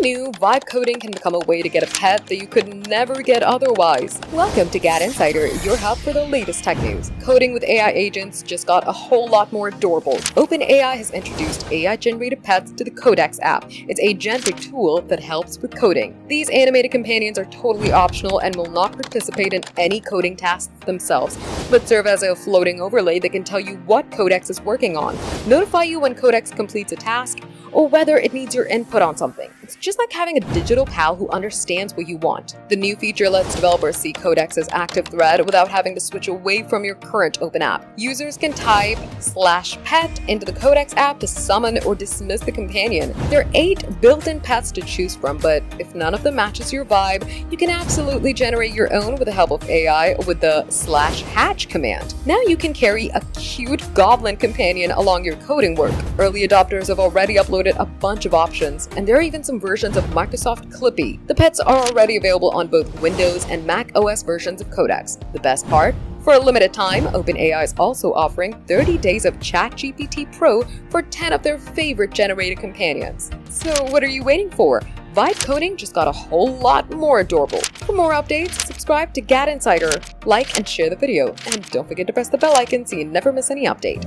knew vibe coding can become a way to get a pet that you could never get otherwise? Welcome to GadInsider, your hub for the latest tech news. Coding with AI agents just got a whole lot more adorable. OpenAI has introduced AI-generated pets to the Codex app, its agentic tool that helps with coding. These animated companions are totally optional and will not participate in any coding tasks themselves, but serve as a floating overlay that can tell you what Codex is working on, notify you when Codex completes a task, or whether it needs your input on something. It's just like having a digital pal who understands what you want. The new feature lets developers see Codex's active thread without having to switch away from your current open app. Users can type /pet into the Codex app to summon or dismiss the companion. There are 8 built-in pets to choose from, but if none of them matches your vibe, you can absolutely generate your own with the help of AI with the /hatch command. Now you can carry a cute goblin companion along your coding work. Early adopters have already uploaded a bunch of options, and there are even some versions of Microsoft Clippy. The pets are already available on both Windows and macOS versions of Codex. The best part? For a limited time, OpenAI is also offering 30 days of ChatGPT Pro for 10 of their favorite generated companions. So what are you waiting for? Vibe coding just got a whole lot more adorable. For more updates, subscribe to GadInsider, like and share the video, and don't forget to press the bell icon so you never miss any update.